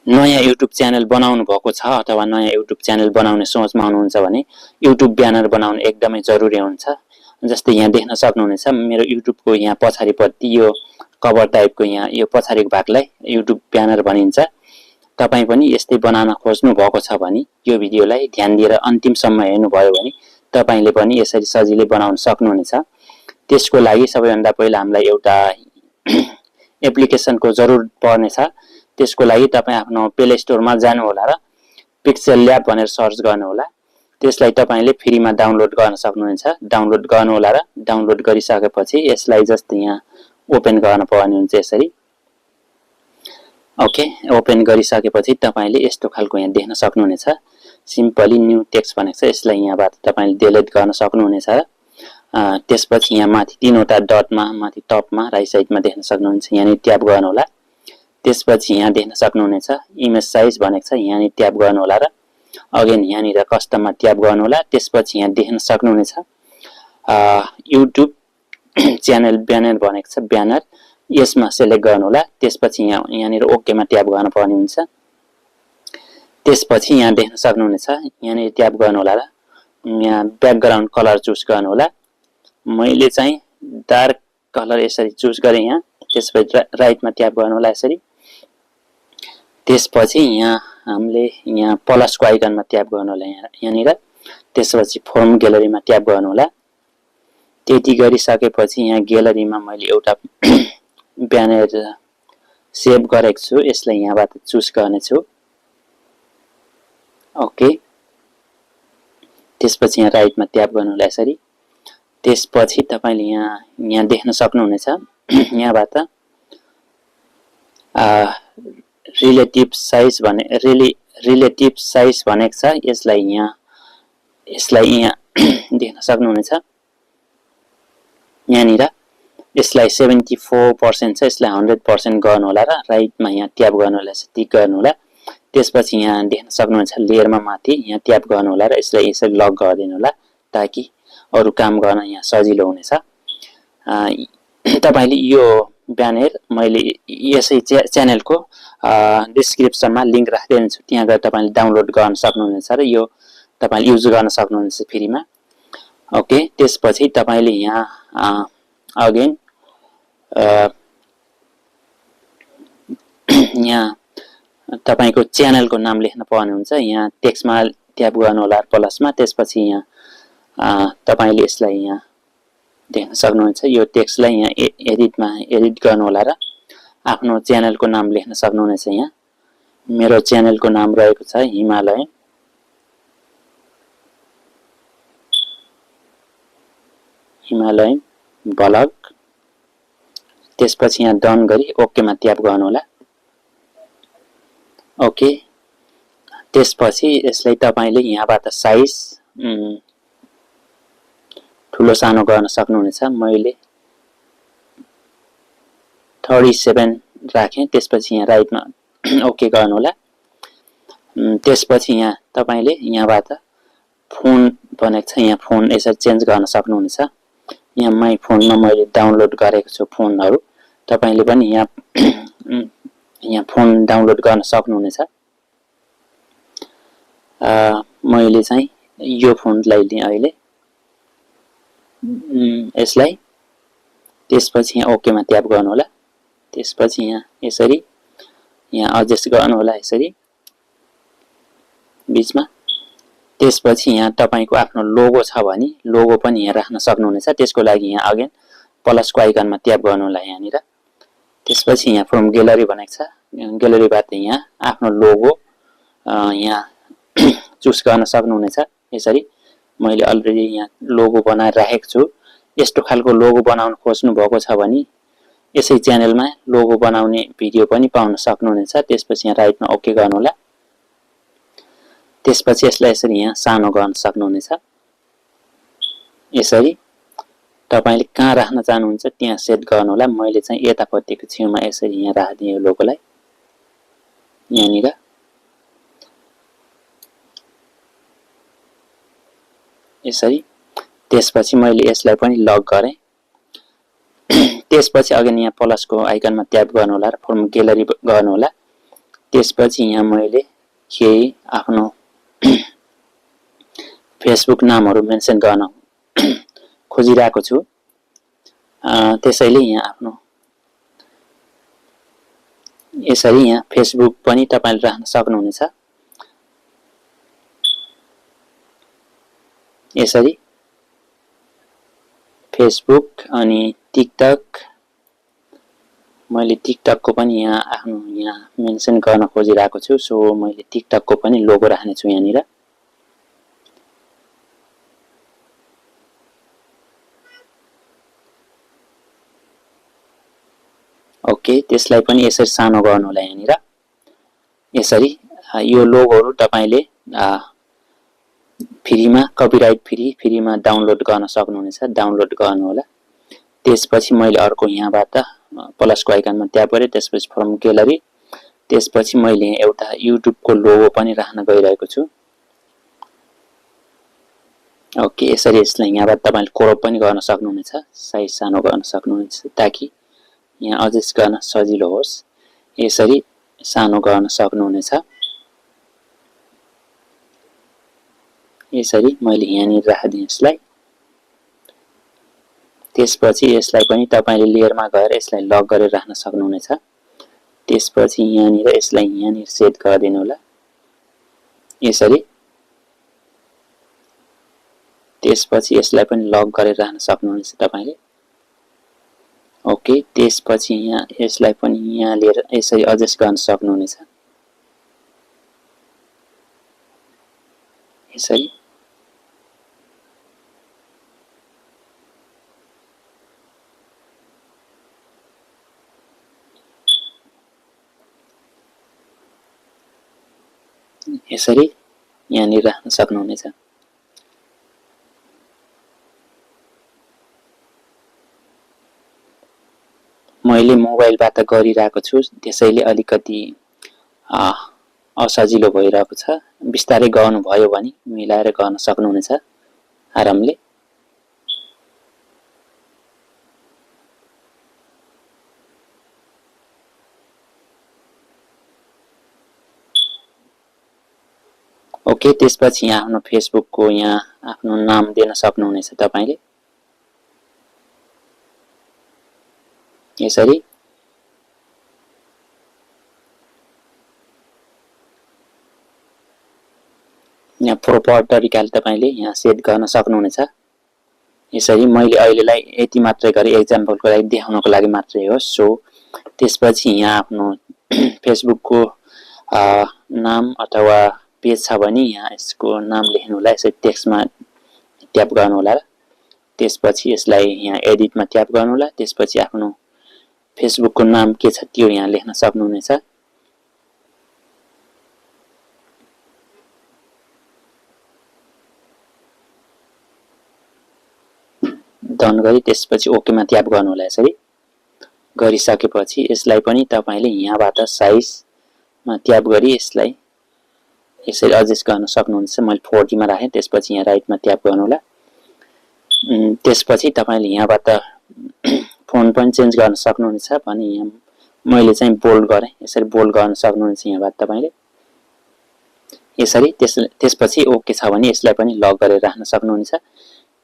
नयाँ YouTube channel बनाउनु भएको छ अथवा नयाँ युट्युब च्यानल बनाउने सोचमा हुनुहुन्छ भने युट्युब ब्यानर बनाउनु एकदमै जरुरी हुन्छ। जस्तै यहाँ देख्न सक्नुहुनेछ मेरो युट्युबको यहाँ पछाडिपट्टि यो कभर टाइपको यहाँ यो पछाडिको भागलाई युट्युब ब्यानर भनिन्छ। तपाई पनि यस्तै बनाउन खोज्नु भएको छ भने यो भिडियोलाई ध्यान दिएर अन्तिमसम्म हेर्नुभयो भने तपाईले पनि यसरी सजिलै बनाउन सक्नुहुनेछ। त्यसको लागि सबैभन्दा पहिला हामीलाई एउटा एप्लिकेसनको जरुरत पर्नेछ। त्यसको लागि तपाई आफ्नो प्ले स्टोरमा जानु होला र pixellab भनेर सर्च गर्नु होला। त्यसलाई तपाईले फ्रीमा डाउनलोड गर्न सक्नुहुन्छ। डाउनलोड गर्नु होला र डाउनलोड गरिसकेपछि यसलाई जस्ट यहाँ ओपन गर्न पर्ने हुन्छ यसरी। ओके, ओपन गरिसकेपछि तपाईले यस्तो खालको यहाँ देख्न सक्नुहुनेछ। सिम्पली न्यू टेक्स्ट भनेको छ, यसलाई यहाँबाट तपाईले डिलिट गर्न सक्नुहुनेछ। त्यसपछि यहाँ माथि तीनवटा डटमा माथि टपमा राइट साइडमा देख्न सक्नुहुन्छ, यहाँ ट्याप गर्नु होला। त्यसपछि यहाँ देख्न सक्नुहुनेछ इमेज साइज भनेको छ, यहाँ ट्याप गर्नु होला र अगेन यहाँ कस्टममा ट्याप गर्नु होला। त्यसपछि यहाँ देख्न सक्नुहुनेछ युट्युब च्यानल ब्यानर भनेको छ, ब्यानर यसमा सिलेक्ट गर्नु होला। त्यसपछि यहाँ ओकेमा ट्याप गर्न पर्ने हुन्छ। त्यसपछि यहाँ देख्न सक्नुहुनेछ यहाँ ट्याप गर्नु होला र यहाँ ब्याकग्राउन्ड कलर चुज गर्नु होला। मैले चाहिँ डार्क कलर यसरी चुज गरे यहाँ। त्यसपछि राइटमा ट्याप गर्नु होला यसरी। त्यसपछि यहाँ हामीले यहाँ प्लसको आइकनमा ट्याप गर्नु होला यहाँ। त्यसपछि फर्म ग्यालरीमा ट्याप गर्नु होला। त्यति गरिसकेपछि यहाँ ग्यालरीमा मैले एउटा ब्यानर सेभ गरेको छु, यसलाई यहाँबाट चुज गर्ने छु। ओके, त्यसपछि यहाँ राइटमा ट्याप गर्नु होला यसरी। त्यसपछि तपाईले यहाँ देख्न सक्नुहुनेछ यहाँबाट रिलेटिभ साइज भनेको छ। यसलाई यहाँ देख्न सक्नुहुनेछ यहाँ यसलाई 74% छ, यसलाई 100% गर्नु होला र राइटमा यहाँ ट्याप गर्नु होला, टिक गर्नु होला। त्यसपछि यहाँ देख्न सक्नुहुन्छ लेयरमा माथि यहाँ ट्याप गर्नु होला र यसलाई यसरी लक गरिदिनु होला ताकि अरु काम गर्न यहाँ सजिलो हुनेछ। तपाईले यो ब्यानर मैले यसै च्यानलको डिस्क्रिप्सनमा लिंक राख्दिन्छु, त्यहाँ गएर तपाईले डाउनलोड गर्न सक्नुहुनेछ र यो तपाईले युज गर्न सक्नुहुनेछ फ्रीमा। ओके, त्यसपछि तपाईले यहाँ अगेन यहाँ तपाईको च्यानलको नाम लेख्न पर्ने हुन्छ। यहाँ टेक्स्टमा ट्याप गर्नु होला प्लसमा। त्यसपछि यहाँ तपाईले यसलाई यहाँ देख्न सक्नुहुन्छ यो टेक्स्टलाई यहाँ एडिट गर्नु होला र आफ्नो च्यानलको नाम लेख्न सक्नुहुनेछ। यहाँ मेरो च्यानलको नाम रहेको छ हिमालयन ब्लग। त्यसपछि यहाँ डन गरी ओकेमा ट्याप गर्नु होला। ओके, त्यसपछि यसलाई तपाईले यहाँबाट साइज ठुलो सानो गर्न सक्नुहुनेछ। मैले 37 राखेँ। त्यसपछि यहाँ राइटमा ओके गर्नु होला। त्यसपछि यहाँ तपाईले यहाँबाट फोन भनेको छ, यहाँ फोन यसरी चेन्ज गर्न सक्नुहुनेछ। यहाँ माइ फोनमा मैले डाउनलोड गरेको छु फोनहरु, तपाईले पनि यहाँ फोन डाउनलोड गर्न सक्नुहुनेछ। मैले चाहिँ यो फोनलाई लिएँ अहिले यसलाई। त्यसपछि यहाँ ओकेमा ट्याप गर्नु होला। त्यसपछि यहाँ यसरी यहाँ एडजस्ट गर्नु होला यसरी बीचमा। त्यसपछि यहाँ तपाईको आफ्नो लोगो छ भने लोगो पनि यहाँ राख्न सक्नुहुनेछ। त्यसको लागि यहाँ अगेन प्लसको आइकनमा ट्याप गर्नु होला यहाँनिर। त्यसपछि यहाँ फ्रम ग्यालरी भनेको छ, ग्यालरीबाट यहाँ आफ्नो लोगो यहाँ चुज गर्न सक्नुहुनेछ यसरी। मैले अलरेडी यहाँ लोगो बनाएर राखेको छु। यस्तो खालको लोगो बनाउन खोज्नु भएको छ भने यसै च्यानलमा लोगो बनाउने भिडियो पनि पाउन सक्नुहुनेछ। त्यसपछि यहाँ राइटमा ओके गर्नु होला। त्यसपछि यसलाई यसरी यहाँ सानो गर्न सक्नुहुनेछ यसरी। तपाईले कहाँ राख्न चाहनुहुन्छ त्यहाँ सेट गर्नु होला। मैले चाहिँ यतापट्टिको छेउमा यसरी यहाँ राख्दिए लोगोलाई यहाँनिर। यसरी। त्यसपछि मैले यसलाई पनि लक गरे। त्यसपछि अगाडि यहाँ प्लसको आइकनमा ट्याप गर्नु होला र फर्म ग्यालरी गर्नु होला। त्यसपछि यहाँ मैले केही आफ्नो फेसबुक नामहरु मेन्सन गर्न खोजिरहेको छु। त्यसैले यहाँ आफ्नो यसरी यहाँ फेसबुक पनि तपाईले राख्न सक्नुहुनेछ। यसरी फेसबुक अनि टिकटक मैले टिकटक को पनि यहाँ आफ्नो यहाँ मेन्सन गर्न खोजिरहेको छु। सो मैले टिकटक को पनि लोगो राख्ने छु यहाँनिर। ओके, त्यसलाई पनि यसरी सानो गर्नु होला यहाँनिर। यसरी यो लोगोहरु तपाईले फ्रीमा कपिराइट फ्रीमा डाउनलोड गर्न सक्नुहुनेछ। डाउनलोड गर्नु होला। त्यसपछि मैले अर्को यहाँबाट प्लसको आइकनमा ट्याप गरे। त्यसपछि फ्रम ग्यालरी। त्यसपछि मैले एउटा युट्युब को लोगो पनि राख्न गइरहेको छु। ओके, यसरी यसलाई यहाँबाट तपाईले क्रप पनि गर्न सक्नुहुनेछ। साइज सानो गर्न सक्नुहुनेछ ताकि यहाँ एडजस्ट गर्न सजिलो होस्। यसरी सानो गर्न सक्नुहुनेछ। यसरी मैले यहाँनिर राख्दिए यसलाई। त्यसपछि यसलाई पनि तपाईले लेयरमा गएर यसलाई लक गरेर राख्न सक्नुहुनेछ। त्यसपछि यहाँनिर यसलाई यहाँनिर सेट गरिदिनु होला यसरी। त्यसपछि यसलाई पनि लक गरेर राख्न सक्नुहुनेछ तपाईले। ओके, त्यसपछि यहाँ यसलाई पनि यहाँ लिएर यसरी एडजस्ट गर्न सक्नुहुनेछ यसरी। यसरी यहाँनिर राख्न सक्नुहुनेछ। मैले मोबाइलबाट गरिरहेको छु त्यसैले अलिकति असजिलो भइरहेको छ। बिस्तारै गर्नु भयो भने मिलाएर गर्न सक्नुहुनेछ आरामले। ओके, त्यसपछि यहाँ आफ्नो फेसबुक को यहाँ आफ्नो नाम दिन सक्नुहुनेछ तपाईले यसरी। यहाँ प्रोपर तरिकाले तपाईले यहाँ सेट गर्न सक्नुहुनेछ यसरी। मैले अहिलेलाई यति मात्रै गरे एक्जाम्पलको लागि देखाउनको लागि मात्रै हो। सो त्यसपछि यहाँ आफ्नो फेसबुक को नाम अथवा पेज छ भने यहाँ यसको नाम लेख्नु होला। यसरी टेक्स्टमा ट्याप गर्नु होला। त्यसपछि यसलाई यहाँ एडिटमा ट्याप गर्नु होला। त्यसपछि आफ्नो फेसबुक को नाम के छ त्यो यहाँ लेख्न सक्नुहुनेछ। डन गरी त्यसपछि ओके मा ट्याप गर्नु होला यसरी। गरिसकेपछि यसलाई पनि तपाईले यहाँबाट साइजमा ट्याप गरी यसलाई यसरी एडजस्ट गर्न सक्नुहुन्छ। मैले 40 मा राखे। त्यसपछि यहाँ राइटमा ट्याप गर्नु होला। त्यसपछि तपाईले यहाँबाट फोन पनि चेन्ज गर्न सक्नुहुनेछ भने यहाँ मैले चाहिँ बोल्ड गरे। यसरी बोल्ड गर्न सक्नुहुनेछ यहाँबाट तपाईले यसरी। त्यसपछि ओके छ भने यसलाई पनि लक गरेर राख्न सक्नुहुनेछ।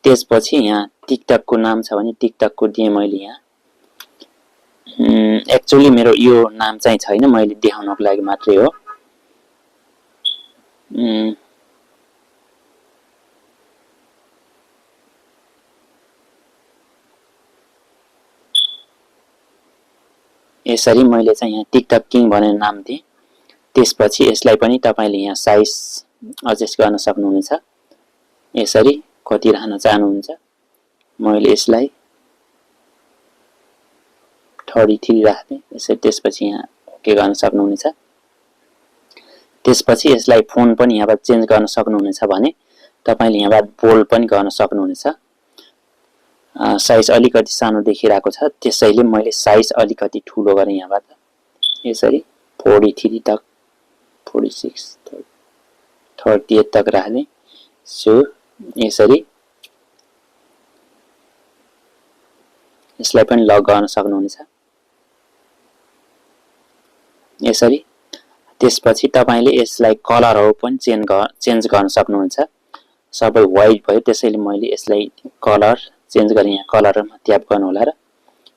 त्यसपछि यहाँ टिकटक को नाम छ भने टिकटक को दिए मैले यहाँ। एक्चुअली मेरो यो नाम चाहिँ छैन, मैले देखाउनको लागि मात्रै हो। यसरी मैले चाहिँ यहाँ टिकटक किङ भनेर नाम दिए। त्यसपछि यसलाई पनि तपाईले यहाँ साइज एडजस्ट गर्न सक्नुहुनेछ यसरी। कति राख्न चाहनुहुन्छ मैले यसलाई 33 राख्ने यसरी। त्यसपछि यहाँ ओके गर्न सक्नुहुनेछ। त्यसपछि यसलाई फोन पनि यहाँबाट चेन्ज गर्न सक्नुहुनेछ भने तपाईले यहाँबाट बोल्ड पनि गर्न सक्नुहुनेछ। साइज अलिकति सानो देखिरहेको छ त्यसैले मैले साइज अलिकति ठुलो गरे यहाँबाट यसरी 43 तक 46 38 तक राख्ने। सो यसरी यसलाई पनि लक गर्न सक्नुहुनेछ यसरी। त्यसपछि तपाईले यसलाई कलरहरु पनि चेन्ज गर्न सक्नुहुन्छ सबै व्हाइट भयो त्यसैले मैले यसलाई कलर चेन्ज गरे यहाँ कलरमा ट्याप गर्नु होला र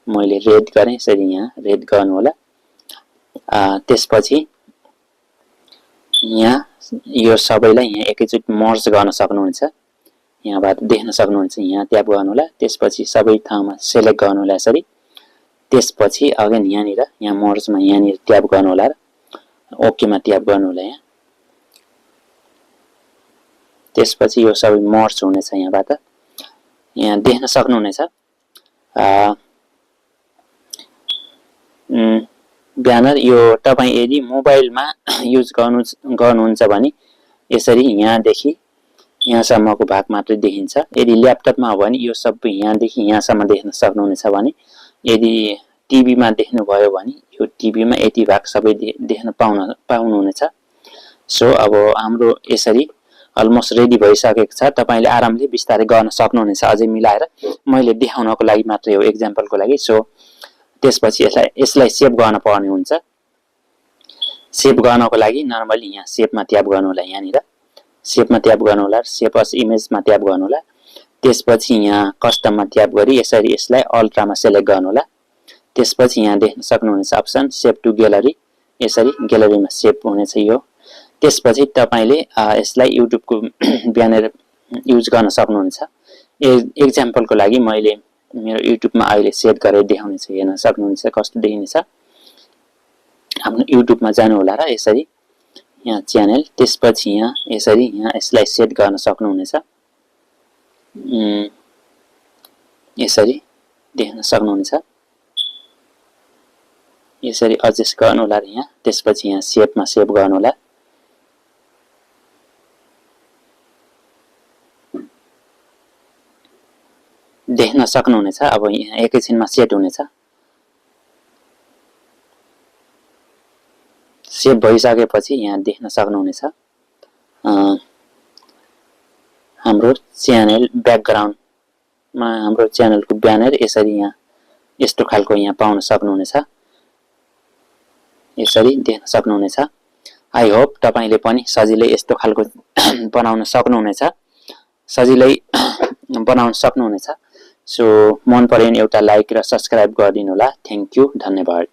मैले रेड गरे यसरी यहाँ रेड गर्नु होला त्यसपछि यहाँ यो सबैलाई यहाँ एकैचोटी मर्ज गर्न सक्नुहुन्छ यहाँबाट देख्न सक्नुहुन्छ यहाँ ट्याप गर्नु होला त्यसपछि सबै ठाउँमा सिलेक्ट गर्नु होला यसरी त्यसपछि अगेन यहाँ मर्जमा यहाँ ट्याप गर्नु होला र ओके मा ट्याप गर्नु होला यहाँ त्यसपछि यो सबै मर्ज हुनेछ यहाँबाट यहाँ देख्न सक्नुहुनेछ ब्यानर यो तपाई यदि मोबाइलमा युज गर्नुहुन्छ भने यसरी यहाँदेखि यहाँसम्मको भाग मात्र देखिन्छ यदि ल्यापटपमा हो भने यो सबै यहाँदेखि यहाँसम्म देख्न सक्नुहुनेछ भने यदि टिभीमा देख्नु भयो भने यो टिभीमा यति भाग सबै देख्न पाउनुहुनेछ सो अब हाम्रो यसरी अलमोस्ट रेडी भइसकेको छ तपाईले आरामले बिस्तारै गर्न सक्नुहुनेछ अझै मिलाएर मैले देखाउनको लागि मात्र हो एक्जाम्पलको लागि सो त्यसपछि यसलाई सेभ गर्न पर्ने हुन्छ सेभ गर्नको लागि नर्मली यहाँ सेभमा ट्याप गर्नु होला यहाँनिर सेभमा ट्याप गर्नु होला सेभ अस इमेजमा ट्याप गर्नु होला त्यसपछि यहाँ कस्टममा ट्याप गरी यसरी यसलाई अल्ट्रामा सिलेक्ट गर्नु होला त्यसपछि यहाँ देख्न सक्नुहुनेछ अप्सन सेभ टु ग्यालरी यसरी ग्यालरीमा सेभ हुनेछ यो त्यसपछि तपाईले यसलाई युट्युबको ब्यानर युज गर्न सक्नुहुन्छ एक्जाम्पलको लागि मैले मेरो युट्युबमा अहिले सेट गरेर देखाउने छु हेर्न सक्नुहुन्छ कस्तो देखिन्छ हाम्रो युट्युबमा जानु होला र यसरी यहाँ च्यानल त्यसपछि यहाँ यसरी यहाँ यसलाई सेट गर्न सक्नुहुनेछ यसरी देख्न सक्नुहुनेछ यसरी एडजस्ट गर्नु होला यहाँ त्यसपछि यहाँ सेभमा सेभ गर्नु होला देख्न सक्नुहुनेछ अब यहाँ एकैछिनमा सेट हुनेछ सेभ भइसकेपछि यहाँ देख्न सक्नुहुनेछ हाम्रो च्यानल ब्याकग्राउन्डमा हाम्रो च्यानलको ब्यानर यसरी यहाँ यस्तो खालको यहाँ पाउन सक्नुहुनेछ यसरी देख्न सक्नुहुनेछ आई होप तपाईले पनि सजिलै यस्तो खालको बनाउन सक्नुहुनेछ सजिलै बनाउन सक्नुहुनेछ सो मन पर्यो भने एउटा लाइक र सब्स्क्राइब गरिदिनु होला थ्यांक यू धन्यवाद